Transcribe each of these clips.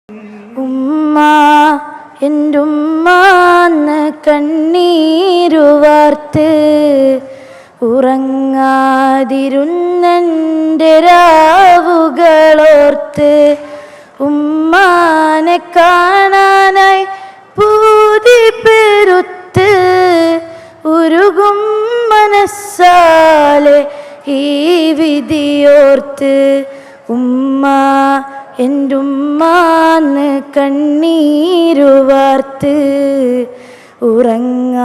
ഉമ്മ എന്റുമ്മാന്ന് കണ്ണീരുവാർത്ത് ഉറങ്ങാതിരുന്നെൻ്റെ രാവുകളോർത്ത് ഉമ്മാനെ കാണാനായി പൂതി പെരുത്ത് ഉരുകും മനസ്സാലെ ഈ വിധിയോർത്ത് ഉമ്മ എന്റുമ്മാന്ന് കണ്ണീരുവാർത്ത് ഉറങ്ങാതിരുന്നെൻ്റെ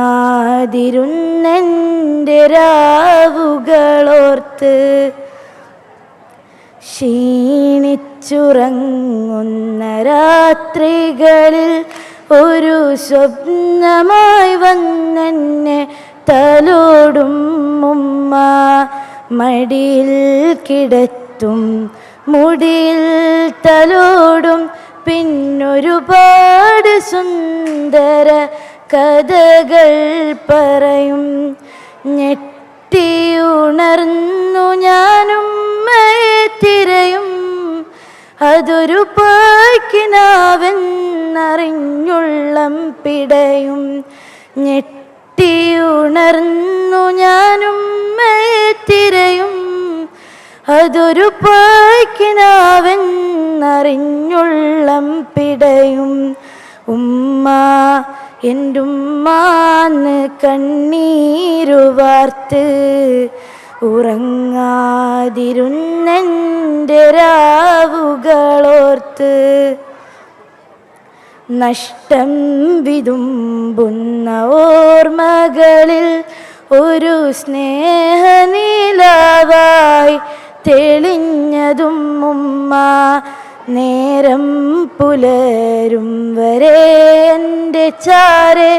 രാവുകളോർത്ത് ക്ഷീണിച്ചുറങ്ങുന്ന രാത്രികളിൽ ഒരു സ്വപ്നമായി വന്നെന്നെ തലോടും ഉമ്മ മടിയിൽ കിടത്തും മുടിയിൽ തലോടും പിന്നൊരുപാട് സുന്ദര കഥകൾ പറയും ഞെട്ടിയുണർന്നു ഞാനുമ്മയെ തിരയും അതൊരു പായ്ക്കിനാവെന്നറിഞ്ഞുള്ളം പിടയും ഞെട്ടിയുണർന്നു ഞാനുമ്മയെ തിരയും അതൊരു പായ്ക്കിനാവെന്നറിഞ്ഞുള്ളം പിടയും ഉമ്മ എന്റുമ്മാന്ന് കണ്ണീരുവാർത്ത് ഉറങ്ങാതിരുന്നെൻ്റെ രാവുകളോർത്ത് നഷ്ടം വിതുമ്പുന്ന ഓർമ്മകളിൽ ഒരു സ്നേഹനിലാവായി തെളിഞ്ഞതും ഉമ്മ നേരം പുലരും വരെ എൻ്റെ ചാരെ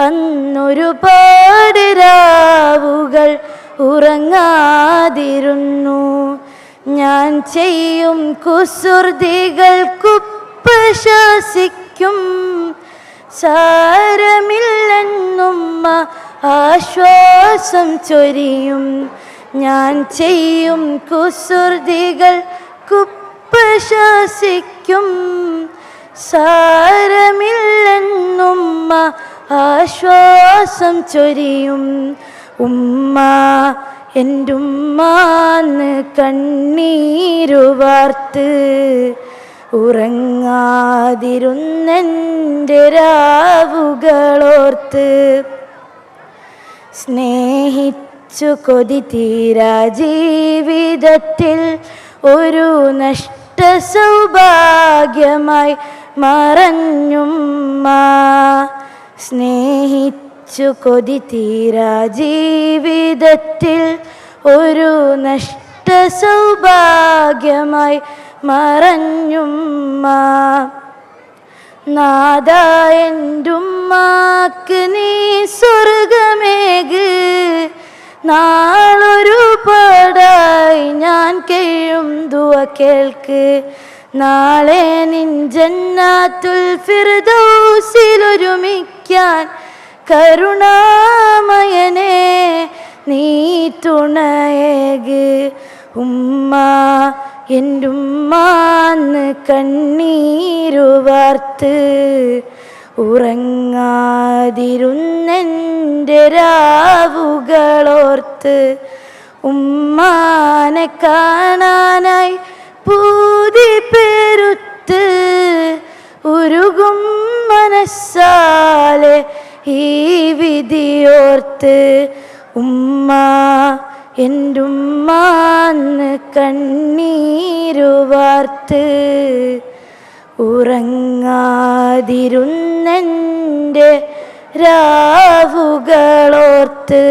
അന്നൊരുപാട് രാവുകൾ ഉറങ്ങാതിരുന്നു ഞാൻ ചെയ്യും കുസൃതികൾക്കുപശാസിക്കും സാരമില്ലെന്നുമ്മ ആശ്വാസം ചൊരിയും ഞാൻ ചെയ്യും കുസൃതികൾക്കുപശാസിക്കും സാരമില്ലെന്നുമ്മ ആശ്വാസം ചൊരിയും ഉമ്മ എന്റുമ്മാന്ന് കണ്ണീരുവാർത്ത് ഉറങ്ങാതിരുന്നെൻ്റെ രാവുകളോർത്ത് സ്നേഹിച്ചു കൊതി തീരാ ജീവിതത്തിൽ ഒരു നഷ്ട സൗഭാഗ്യമായി മറഞ്ഞുമ്മ സ്നേഹിച്ചു കൊതി തീരാ ജീവിതത്തിൽ ഒരു നഷ്ട സൗഭാഗ്യമായി മറഞ്ഞുമ്മ നാദാ എന്റുമ്മാക്ക് നീ സ്വർഗമേക് നാളൊരുപാടായി ഞാൻ കഴിയും ദുആ കേൾക്ക് നാളെ നിൻ ജന്നാത്തുൽ ഫിർദൗസിലൊരുമിക്കാൻ കരുണാമയനെ നീ തുണയേക് ഉമ്മ എന്റുമ്മാന്ന് കണ്ണീരുവാർത്ത് ഉറങ്ങാതിരുന്നെൻ്റെ രാവുകളോർത്ത് ഉമ്മാനെ കാണാനായി പൂതി പെരുത്ത് ഉരുകും മനസ്സാലെ ഈ വിധിയോർത്ത് ഉമ്മ എന്റുമ്മാന്ന് കണ്ണീരുവാർത്ത് ഉറങ്ങാതിരുന്നെൻ്റെ രാവുകളോർത്ത്